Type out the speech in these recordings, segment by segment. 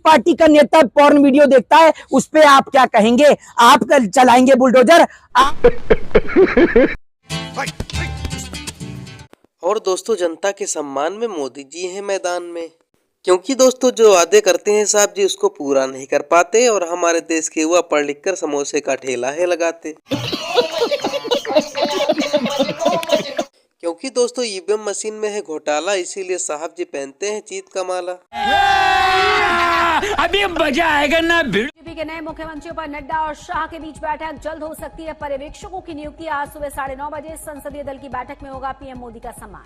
Party का नेता porn video देखता है, उस पे आप क्या कहेंगे? आप चलाएंगे बुलडोजर? और दोस्तों, जनता के सम्मान में मोदी जी हैं मैदान में, क्योंकि दोस्तों जो वादे करते हैं साहब जी उसको पूरा नहीं कर पाते और हमारे देश के युवा पढ़ लिख कर समोसे का ठेला है लगाते। क्योंकि दोस्तों ईवीएम मशीन में है घोटाला, इसीलिए साहब जी पहनते हैं चीत का माला। अभी मजा आएगा ना। बीजेपी के नए मुख्यमंत्रियों पर नड्डा और शाह के बीच बैठक जल्द हो सकती है। पर्यवेक्षकों की नियुक्ति आज सुबह 9:30 बजे संसदीय दल की बैठक में होगा पीएम मोदी का सम्मान।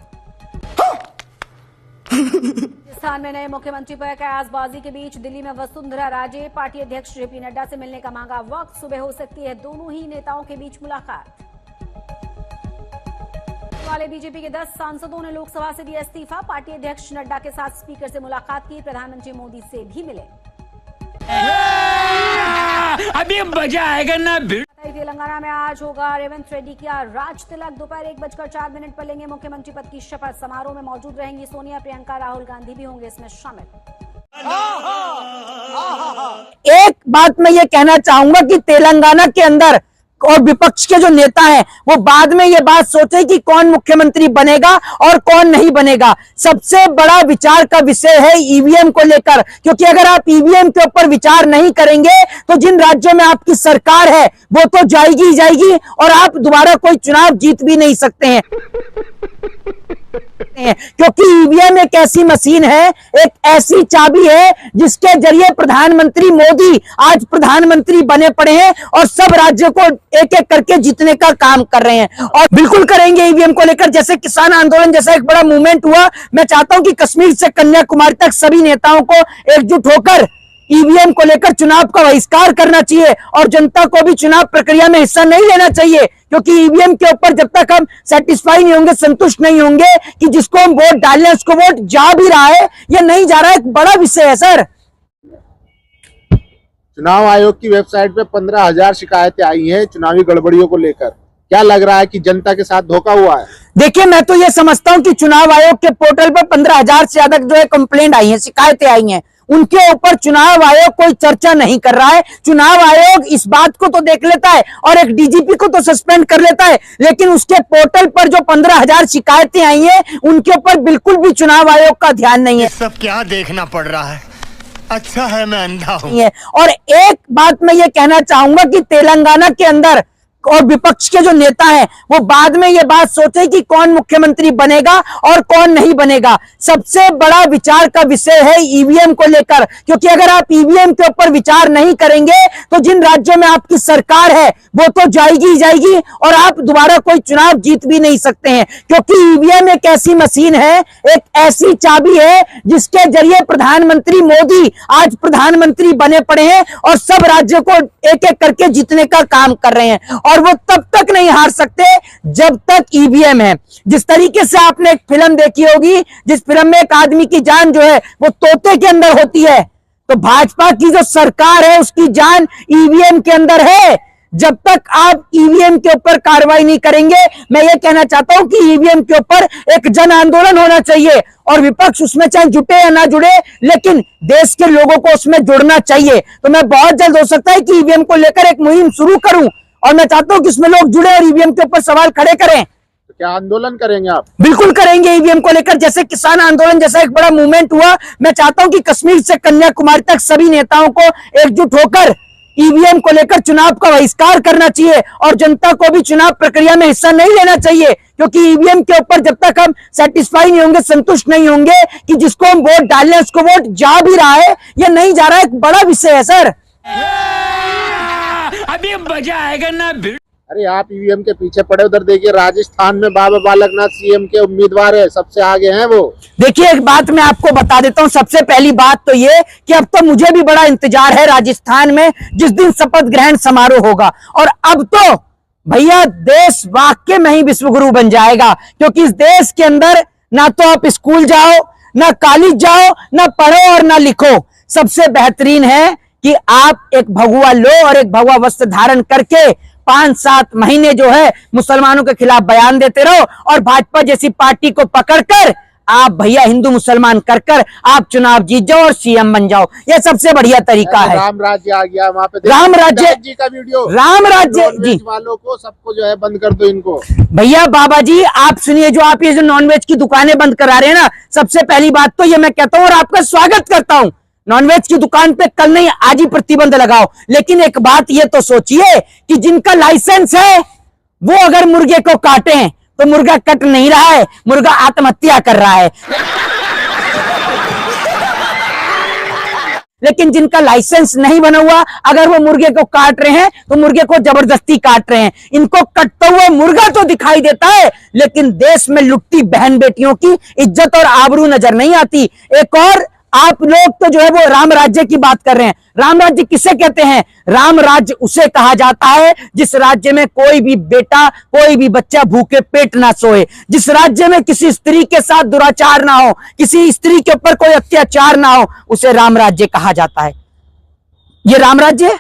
राजस्थान में नए मुख्यमंत्री पर कयासबाजी के बीच दिल्ली में वसुंधरा राजे पार्टी अध्यक्ष जेपी नड्डा से मिलने का मांगा वक्त। सुबह हो सकती है दोनों ही नेताओं के बीच मुलाकात। वाले बीजेपी के 10 सांसदों ने लोकसभा से दिया इस्तीफा। पार्टी अध्यक्ष नड्डा के साथ स्पीकर से मुलाकात की। प्रधानमंत्री मोदी से भी मिले। अभी मजा आएगा ना। तेलंगाना में आज होगा रेवंत रेड्डी का राज तिलक। दोपहर 1:04 पर लेंगे मुख्यमंत्री पद की शपथ। समारोह में मौजूद रहेंगी सोनिया, प्रियंका, राहुल गांधी भी होंगे इसमें शामिल। एक बात मैं ये कहना चाहूंगा कि तेलंगाना के अंदर और विपक्ष के जो नेता हैं वो बाद में ये बात सोचे कि कौन मुख्यमंत्री बनेगा और कौन नहीं बनेगा। सबसे बड़ा विचार का विषय है ईवीएम को लेकर, क्योंकि अगर आप ईवीएम के ऊपर विचार नहीं करेंगे तो जिन राज्यों में आपकी सरकार है वो तो जाएगी ही जाएगी और आप दोबारा कोई चुनाव जीत भी नहीं सकते हैं। क्योंकि ईवीएम एक ऐसी मशीन है, एक ऐसी चाबी है जिसके जरिए प्रधानमंत्री मोदी आज प्रधानमंत्री बने पड़े हैं और सब राज्यों को एक एक करके जीतने का काम कर रहे हैं और बिल्कुल करेंगे ईवीएम को लेकर। जैसे किसान आंदोलन जैसा एक बड़ा मूवमेंट हुआ, मैं चाहता हूं कि कश्मीर से कन्याकुमारी तक सभी नेताओं को एकजुट होकर ईवीएम को लेकर चुनाव का बहिष्कार करना चाहिए और जनता को भी चुनाव प्रक्रिया में हिस्सा नहीं लेना चाहिए, क्योंकि ईवीएम के ऊपर जब तक हम सेटिस्फाई नहीं होंगे, संतुष्ट नहीं होंगे कि जिसको हम वोट डालने उसको वोट जा भी रहा है या नहीं जा रहा है, एक बड़ा विषय है सर। चुनाव आयोग की वेबसाइट पे 15,000 शिकायतें आई हैं चुनावी गड़बड़ियों को लेकर। क्या लग रहा है कि जनता के साथ धोखा हुआ है? देखिए, मैं तो ये समझता हूं कि चुनाव आयोग के पोर्टल पर 15,000 से ज्यादा जो है कंप्लेंट आई है, शिकायतें आई हैं, उनके ऊपर चुनाव आयोग कोई चर्चा नहीं कर रहा है। चुनाव आयोग इस बात को तो देख लेता है और एक डीजीपी को तो सस्पेंड कर लेता है, लेकिन उसके पोर्टल पर जो 15,000 शिकायतें आई हैं उनके ऊपर बिल्कुल भी चुनाव आयोग का ध्यान नहीं है। सब क्या देखना पड़ रहा है? अच्छा है मैं अंधा हूं। और एक बात मैं ये कहना चाहूंगा कि तेलंगाना के अंदर और विपक्ष के जो नेता हैं वो बाद में ये बात सोचे कि कौन मुख्यमंत्री बनेगा और कौन नहीं बनेगा। सबसे बड़ा विचार का विषय है ईवीएम को लेकर, क्योंकि अगर आप ईवीएम के ऊपर विचार नहीं करेंगे तो जिन राज्यों में आपकी सरकार है वो तो जाएगी ही जाएगी और आप दोबारा कोई चुनाव जीत भी नहीं सकते हैं। क्योंकि ईवीएम एक ऐसी मशीन है, एक ऐसी चाबी है जिसके जरिए प्रधानमंत्री मोदी आज प्रधानमंत्री बने पड़े हैं और सब राज्यों को एक एक करके जीतने का काम कर रहे हैं और वो तब तक नहीं हार सकते जब तक ईवीएम है। जिस तरीके से आपने एक फिल्म देखी होगी, जिस फिल्म में एक आदमी की जान जो है वो तोते के अंदर होती है, तो भाजपा की जो सरकार है उसकी जान ईवीएम के अंदर है। जब तक आप ईवीएम के ऊपर कार्रवाई नहीं करेंगे, मैं ये कहना चाहता हूं कि ईवीएम के ऊपर एक जन आंदोलन होना चाहिए और विपक्ष उसमें चाहे जुटे या ना जुड़े, लेकिन देश के लोगों को उसमें जुड़ना चाहिए। तो मैं बहुत जल्द हो सकता है कि ईवीएम को लेकर एक मुहिम शुरू करूं और मैं चाहता हूं कि इसमें लोग जुड़े और ईवीएम के ऊपर सवाल खड़े करें। तो क्या आंदोलन करेंगे आप? बिल्कुल करेंगे ईवीएम को लेकर। जैसे किसान आंदोलन जैसा एक बड़ा मूवमेंट हुआ, मैं चाहता हूं कि कश्मीर से कन्याकुमारी तक सभी नेताओं को एकजुट होकर ईवीएम को लेकर चुनाव का बहिष्कार करना चाहिए और जनता को भी चुनाव प्रक्रिया में हिस्सा नहीं लेना चाहिए, क्योंकि ईवीएम के ऊपर जब तक हम सेटिस्फाई नहीं होंगे, संतुष्ट नहीं होंगे कि जिसको हम वोट डालने उसको वोट जा भी रहा है या नहीं जा रहा है, एक बड़ा विषय है सर। अभी मजा आएगा ना। अरे आप ईवीएम के पीछे पड़े, उधर देखिए राजस्थान में बाबा बालकनाथ सीएम के उम्मीदवार है, सबसे आगे हैं वो। देखिए, एक बात मैं आपको बता देता हूं। सबसे पहली बात तो ये कि अब तो मुझे भी बड़ा इंतजार है राजस्थान में जिस दिन शपथ ग्रहण समारोह होगा, और अब तो भैया देश वाकई में ही विश्वगुरु बन जाएगा, क्योंकि इस देश के अंदर ना तो आप स्कूल जाओ, ना कॉलेज जाओ, ना पढ़ो और ना लिखो। सबसे बेहतरीन है कि आप एक भगवा लो और एक भगवा वस्त्र धारण करके 5-7 महीने जो है मुसलमानों के खिलाफ बयान देते रहो और भाजपा जैसी पार्टी को पकड़कर आप भैया हिंदू मुसलमान कर आप चुनाव जीत जाओ और सीएम बन जाओ, ये सबसे बढ़िया तरीका है। राम राज्य आ गया वहाँ पे, राम राज्य जी का वीडियो, राम राज्य जी वालों को सबको जो है बंद कर दो इनको। भैया बाबा जी आप सुनिए, जो आप ये जो नॉनवेज की दुकानें बंद करा रहे हैं ना, सबसे पहली बात तो ये मैं कहता हूँ और आपका स्वागत करता हूँ, नॉनवेज की दुकान पे कल नहीं आज ही प्रतिबंध लगाओ। लेकिन एक बात ये तो सोचिए कि जिनका लाइसेंस है वो अगर मुर्गे को काटें तो मुर्गा कट नहीं रहा है, मुर्गा आत्महत्या कर रहा है। लेकिन जिनका लाइसेंस नहीं बना हुआ अगर वो मुर्गे को काट रहे हैं तो मुर्गे को जबरदस्ती काट रहे हैं। इनको कटता हुआ मुर्गा तो दिखाई देता है लेकिन देश में लुटती बहन बेटियों की इज्जत और आबरू नजर नहीं आती। एक और आप लोग तो जो है वो राम राज्य की बात कर रहे हैं। राम राज्य किसे कहते हैं? राम राज्य उसे कहा जाता है जिस राज्य में कोई भी बेटा कोई भी बच्चा भूखे पेट ना सोए, जिस राज्य में किसी स्त्री के साथ दुराचार ना हो, किसी स्त्री के ऊपर कोई अत्याचार ना हो, उसे राम राज्य कहा जाता है। ये राम राज्य है,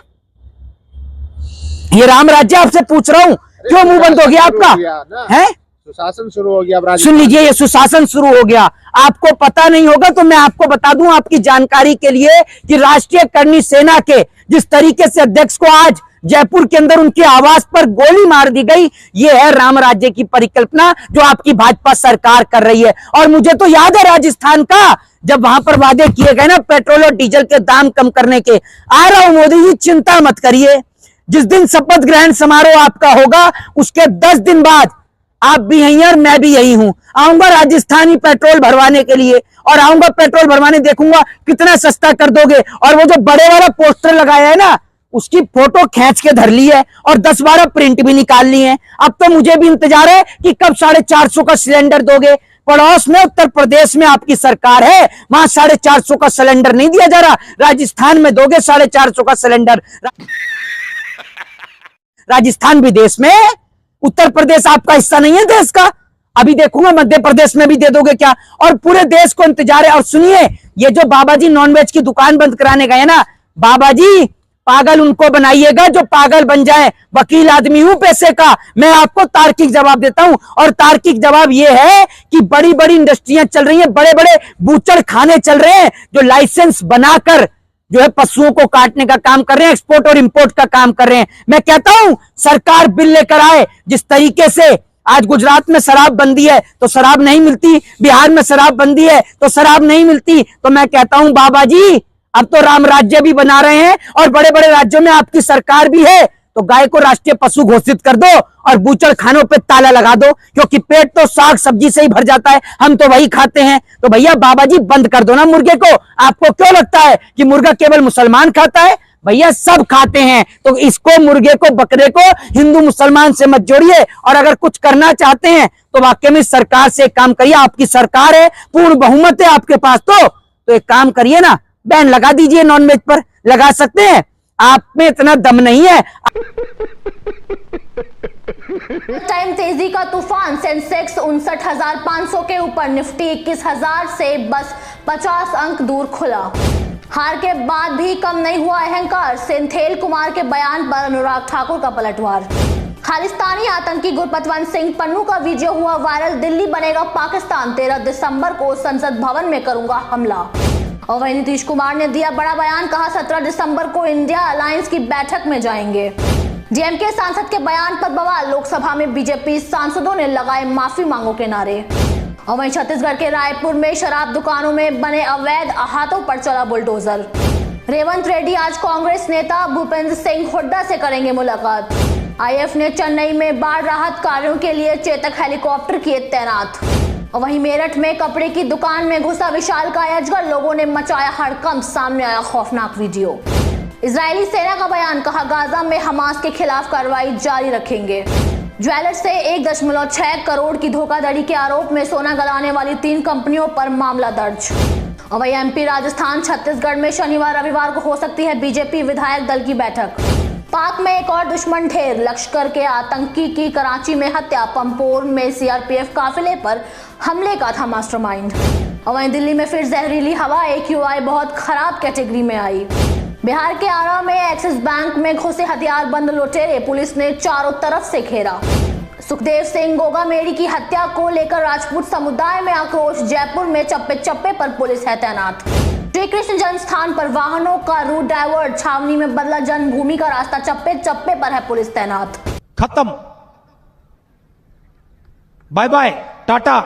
ये राम राज्य आपसे पूछ रहा हूं, क्यों मुंह बंद हो गया आपका? है सुशासन शुरू हो गया। सुन लीजिए, ये सुशासन शुरू हो गया। आपको पता नहीं होगा तो मैं आपको बता दूं आपकी जानकारी के लिए कि राष्ट्रीय करणी सेना के जिस तरीके से अध्यक्ष को आज जयपुर के अंदर उनके आवास पर गोली मार दी गई, ये है राम राज्य की परिकल्पना जो आपकी भाजपा सरकार कर रही है। और मुझे तो याद है राजस्थान का, जब वहां पर वादे किए गए ना पेट्रोल और डीजल के दाम कम करने के। आ रहा हूं मोदी जी, चिंता मत करिए, जिस दिन शपथ ग्रहण समारोह आपका होगा उसके 10 दिन बाद आप भी यहीं और मैं भी यही हूं। आऊंगा राजस्थानी पेट्रोल भरवाने के लिए और आऊंगा पेट्रोल भरवाने, देखूंगा कितना सस्ता कर दोगे। और वो जो बड़े वाला पोस्टर लगाया है ना, उसकी फोटो खींच के धर ली है और 10-12 प्रिंट भी निकाल ली है। अब तो मुझे भी इंतजार है कि कब 450 का सिलेंडर दोगे। पड़ोस में उत्तर प्रदेश में आपकी सरकार है, वहां 450 का सिलेंडर नहीं दिया जा रहा, राजस्थान में दोगे 450 का सिलेंडर। राजस्थान भी देश में, उत्तर प्रदेश आपका हिस्सा नहीं है देश का। अभी देखूंगा मध्य प्रदेश में भी दे दोगे क्या, और पूरे देश को इंतजार है। और सुनिए, ये जो बाबा जी नॉनवेज की दुकान बंद कराने गए ना, बाबा जी पागल उनको बनाइएगा जो पागल बन जाए। वकील आदमी हूं पैसे का, मैं आपको तार्किक जवाब देता हूं। और तार्किक जवाब यह है कि बड़ी बड़ी इंडस्ट्रियां चल रही हैं, बड़े बड़े बूचड़ खाने चल रहे हैं जो लाइसेंस बनाकर जो है पशुओं को काटने का काम कर रहे हैं, एक्सपोर्ट और इंपोर्ट का काम कर रहे हैं। मैं कहता हूं सरकार बिल लेकर आए। जिस तरीके से आज गुजरात में शराब बंदी है तो शराब नहीं मिलती, बिहार में शराब बंदी है तो शराब नहीं मिलती, तो मैं कहता हूं बाबा जी अब तो राम राज्य भी बना रहे हैं और बड़े बड़े राज्यों में आपकी सरकार भी है, तो गाय को राष्ट्रीय पशु घोषित कर दो और बूचड़ खानों पे ताला लगा दो, क्योंकि पेट तो साग सब्जी से ही भर जाता है, हम तो वही खाते हैं। तो भैया बाबा जी बंद कर दो ना मुर्गे को। आपको क्यों लगता है कि मुर्गा केवल मुसलमान खाता है? भैया सब खाते हैं। तो इसको, मुर्गे को, बकरे को हिंदू मुसलमान से मत जोड़िए। और अगर कुछ करना चाहते हैं तो वाकई में सरकार से काम करिए, आपकी सरकार है, पूर्ण बहुमत है आपके पास, तो एक काम करिए ना, बैन लगा दीजिए नॉनवेज पर। लगा सकते हैं? आप में इतना दम नहीं है। टाइम तेजी का तूफान, सेंसेक्स 59,500 के ऊपर, निफ्टी 21,000 से बस 50 अंक दूर खुला। हार के बाद भी कम नहीं हुआ अहंकार, सेंथिल कुमार के बयान पर अनुराग ठाकुर का पलटवार। खालिस्तानी आतंकी गुरपतवंत सिंह पन्नू का वीडियो हुआ वायरल, दिल्ली बनेगा पाकिस्तान, 13 दिसंबर को संसद भवन में करूंगा हमला। और वहीं नीतीश कुमार ने दिया बड़ा बयान, कहा 17 दिसंबर को इंडिया अलायंस की बैठक में जाएंगे। डीएमके सांसद के बयान पर बवाल, लोकसभा में बीजेपी सांसदों ने लगाए माफी मांगो के नारे। और वहीं छत्तीसगढ़ के रायपुर में शराब दुकानों में बने अवैध अहातों पर चला बुलडोजर। रेवंत रेड्डी आज कांग्रेस नेता भूपेंद्र सिंह हुड्डा से करेंगे मुलाकात। आईएफ ने चेन्नई में बाढ़ राहत कार्यों के लिए चेतक हेलीकॉप्टर किए तैनात। और वहीं मेरठ में कपड़े की दुकान में घुसा विशालकाय अजगर, लोगों ने मचाया हड़कंप, सामने आया खौफनाक वीडियो। इजरायली सेना का बयान, कहा गाजा में हमास के खिलाफ कार्रवाई जारी रखेंगे। ज्वेलर्स से 1.6 करोड़ की धोखाधड़ी के आरोप में सोना गलाने वाली 3 कंपनियों पर मामला दर्ज। और वहीं एमपी, राजस्थान, छत्तीसगढ़ में शनिवार रविवार को हो सकती है बीजेपी विधायक दल की बैठक। पाक में एक और दुश्मन ढेर, लश्कर के आतंकी की कराची में हत्या, पंपोर में सीआरपीएफ काफिले पर हमले का था मास्टरमाइंड। और वहीं दिल्ली में फिर जहरीली हवा, AQI बहुत खराब कैटेगरी में आई। बिहार के आरा में एक्सिस बैंक में घुसे हथियारबंद लुटेरे, पुलिस ने चारों तरफ से घेरा। सुखदेव सिंह गोगामेड़ी की हत्या को लेकर राजपूत समुदाय में आक्रोश। जयपुर में चप्पे चप्पे पर पुलिस है तैनात। श्री कृष्ण जन्म स्थान पर वाहनों का रूट डाइवर्ट। छावनी में बदला जन्मभूमि का रास्ता। चप्पे चप्पे पर है पुलिस तैनात। खत्म, bye bye, tata,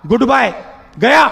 goodbye, गया।